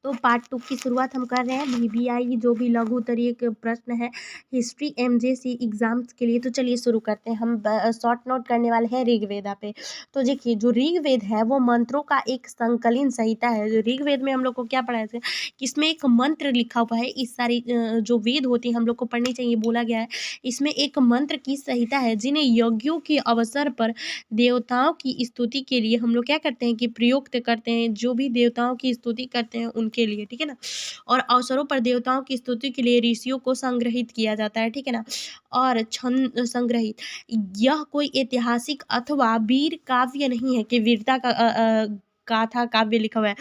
तो पार्ट 2 की शुरुआत हम कर रहे हैं VBI जो भी लघु उत्तरीय के प्रश्न है हिस्ट्री MJC एग्जाम्स के लिए। तो चलिए शुरू करते हैं। हम शॉर्ट नोट करने वाले हैं ऋग्वेदा पे। तो देखिए जो ऋग्वेद है वो मंत्रों का एक संकलित संहिता है। जो ऋग्वेद में हम लोग को क्या पढ़ाया है कि इसमें एक मंत्र लिखा हुआ है। इस सारी जो वेद होती है हम लोग को पढ़नी चाहिए, बोला गया है इसमें एक मंत्र की संहिता है जिन्हें यज्ञों के अवसर पर देवताओं की स्तुति के लिए हम लोग क्या करते हैं कि प्रयुक्त करते हैं। जो भी देवताओं की स्तुति करते हैं उनके लिए, ठीक है ना। और अवसरों पर देवताओं की स्तुति के लिए ऋषियों को संग्रहित किया जाता है, ठीक है ना। और छंद संग्रहित, यह कोई ऐतिहासिक अथवा वीर काव्य नहीं है कि वीरता का गाथा काव्य लिखा हुआ है।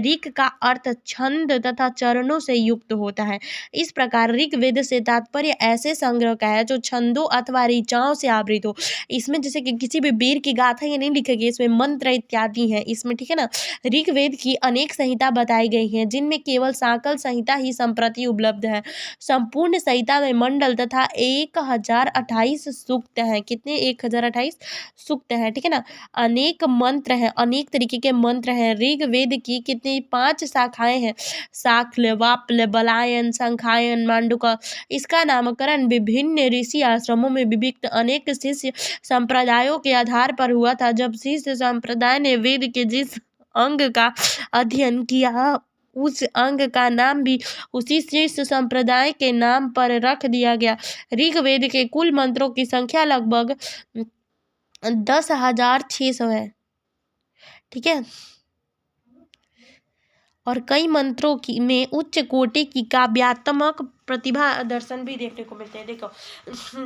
ऋक का अर्थ छंद तथा चरणों से युक्त होता है। इस प्रकार ऋग्वेद से तात्पर्य ऐसे संग्रह का है जो छंदों अथवा ऋचाओं से आवृत हो। इसमें जैसे कि किसी भी वीर की गाथा ये नहीं लिखेगी, इसमें मंत्र इत्यादि हैं इसमें, ठीक है ना। ऋग्वेद की अनेक संहिता बताई गई हैं जिनमें केवल सांकल संहिता ही संप्रति उपलब्ध है। संपूर्ण संहिता में मंडल तथा 1028 सूक्त हैं। कितने? 1028 सूक्त हैं, ठीक है ना। अनेक मंत्र हैं, अनेक तरीके के मंत्र हैं। ऋग्वेद की कितनी 5 शाखाएं हैं, शाक्य, वाप्य, बलायन, संखायन, मांडुका। इसका नामकरण विभिन्न ऋषि आश्रमों में विविक्त अनेक शिष्य संप्रदायों के आधार पर हुआ था। जब शिष्य संप्रदाय ने वेद के जिस अंग का अध्ययन किया उस अंग का नाम भी उसी शिष्य संप्रदाय के नाम पर रख दिया गया। ऋग्वेद के कुल मंत्रों की संख्या लगभग 10,600 है, ठीक है। और कई मंत्रों की में उच्च कोटि की काव्यात्मक प्रतिभा दर्शन भी देखने को मिलते हैं। देखो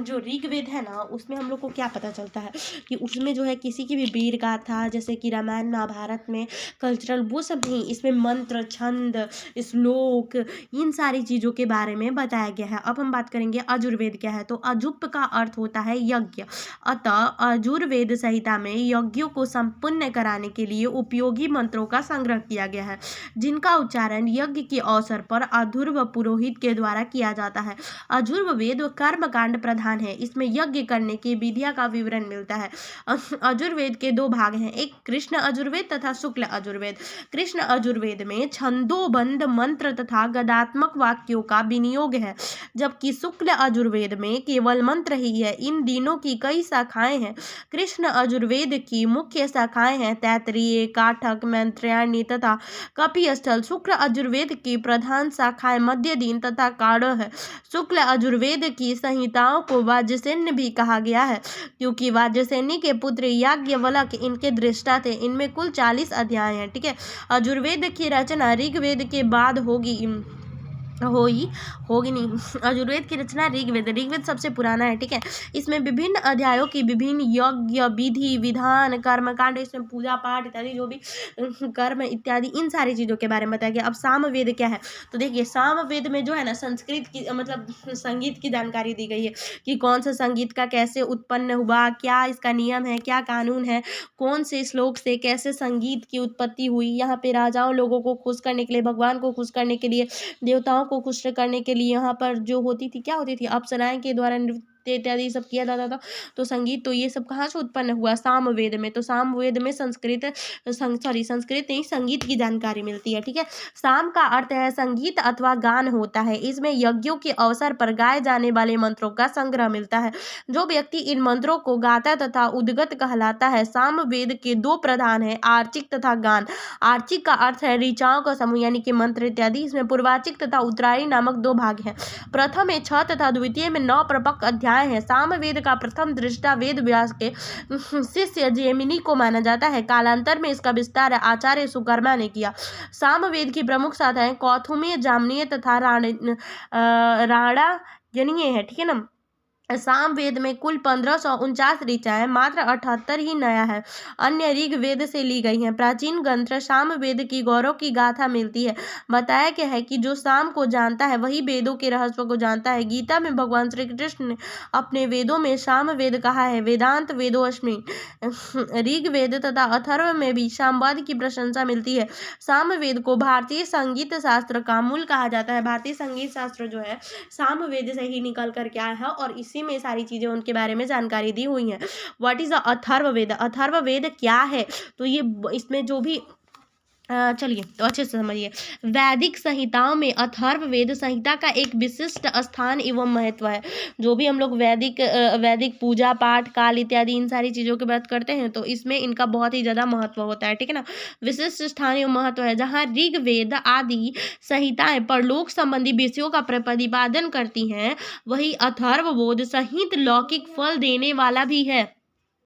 जो ऋग्वेद है ना उसमें हम लोग को क्या पता चलता है कि उसमें जो है किसी की भी वीर गाथा जैसे कि रामायण महाभारत में कल्चरल वो सब नहीं, इसमें मंत्र, छंद, श्लोक, इन सारी चीज़ों के बारे में बताया गया है। अब हम बात करेंगे अजुर्वेद क्या है। तो अजुप का अर्थ होता है यज्ञ। अतः अजुर्वेद संहिता में यज्ञों को संपन्न कराने के लिए उपयोगी मंत्रों का संग्रह किया गया है जिनका उच्चारण यज्ञ के अवसर पर अधुर्व पुरोहित के द्वारा किया जाता है। अजुर्व वेद कर्मकांड प्रधान है। इसमें यज्ञ करने की विधिया का विवरण मिलता है। अजुर्वेद के 2 भाग हैं, एक कृष्ण अजुर्वेद तथा शुक्ल अजुर्वेद। कृष्ण अजुर्वेद में छंदोबद्ध मंत्र तथा गदात्मक वाक्यों का विनियोग है, जबकि शुक्ल अजुर्वेद में केवल मंत्र ही है। इन दिनों की कई शाखाएं हैं। कृष्ण अजुर्वेद की मुख्य शाखाएं हैं तैत्तिरीय, काठक, मैत्रेयणी तथा कपिस्थल। शुक्ल अजुर्वेद की प्रधान शाखाएं मध्य दिन तथा काढ़ है। शुक्ल अजुर्वेद की संहिताओं को वाजसेन्य भी कहा गया है क्योंकि वाजसेनी के पुत्र याज्ञवल्क्य इनके दृष्टा थे। इनमें कुल 40 अध्याय हैं, ठीक है। अजुर्वेद की रचना ऋग्वेद के बाद होगी नहीं। अजुर्वेद की रचना ऋग्वेद सबसे पुराना है, ठीक है। इसमें विभिन्न अध्यायों की विभिन्न यज्ञ, विधि, विधान, कर्मकांड, इसमें पूजा पाठ इत्यादि जो भी कर्म इत्यादि इन सारी चीज़ों के बारे में बताया गया। अब सामवेद क्या है। तो देखिए सामवेद में जो है ना संस्कृत की मतलब संगीत की जानकारी दी गई है कि कौन सा संगीत का कैसे उत्पन्न हुआ, क्या इसका नियम है, क्या कानून है, कौन से श्लोक से कैसे संगीत की उत्पत्ति हुई। यहाँ पे राजाओं लोगों को खुश करने के लिए, भगवान को खुश करने के लिए, देवताओं को खुश करने के लिए यहाँ पर जो होती थी क्या होती थी अप्सराएं के द्वारा नृत्य इत्यादि सब किया जाता था। तो संगीत तो ये सब कहाँ से उत्पन्न हुआ, सामवेद में। तो सामवेद में संस्कृत नहीं संगीत की जानकारी मिलती है, ठीक है। साम का अर्थ है संगीत अथवा गान होता है। इसमें यज्ञों के अवसर पर गाए जाने वाले मंत्रों का संग्रह मिलता है। जो व्यक्ति इन मंत्रों को गाता तथा उद्गत कहलाता है। सामवेद के 2 प्रधान है, आर्चिक तथा गान। आर्चिक का अर्थ है ऋचाओं का समूह यानी कि मंत्र इत्यादि। इसमें पूर्वार्चिक तथा उत्तरायणी नामक 2 भाग हैं। प्रथम में 6 तथा द्वितीय में 9 प्रपक अध्याय है। सामवेद का प्रथम दृष्टा वेद व्यास के शिष्य जैमिनी को माना जाता है। कालांतर में इसका विस्तार आचार्य सुकर्मा ने किया। सामवेद की प्रमुख शाखाएं कौथुमीय, जामनीय तथा राणायनीय है, ठीक है ना। सामवेद में कुल 1549 ऋचाएं, मात्र 78 ही नया है, अन्य ऋग्वेद से ली गई हैं। प्राचीन ग्रंथ सामवेद की गौरव की गाथा मिलती है। बताया गया है कि जो साम को जानता है वही वेदों के रहस्य को जानता है। गीता में भगवान श्री कृष्ण ने अपने वेदों में सामवेद कहा है, वेदांत वेदोऽस्मि। ऋग्वेद तथा अथर्व में भी सामवाद की प्रशंसा मिलती है। सामवेद को भारतीय संगीत शास्त्र का मूल कहा जाता है। भारतीय संगीत शास्त्र जो है सामवेद से ही निकल कर के आया है और इसी में सारी चीजें उनके बारे में जानकारी दी हुई हैं। What is the Atharvaveda. Atharvaveda क्या है। तो ये इसमें जो भी चलिए तो अच्छे से समझिए। वैदिक संहिताओं में अथर्ववेद संहिता का एक विशिष्ट स्थान एवं महत्व है। जो भी हम लोग वैदिक पूजा पाठ काल इत्यादि इन सारी चीज़ों की बात करते हैं तो इसमें इनका बहुत ही ज़्यादा महत्व होता है, ठीक है ना। विशिष्ट स्थान एवं महत्व है, जहाँ ऋग्वेद आदि संहिताएं परलोक संबंधी विषयों का प्रतिपादन करती हैं, वही अथर्ववेद संहित लौकिक फल देने वाला भी है।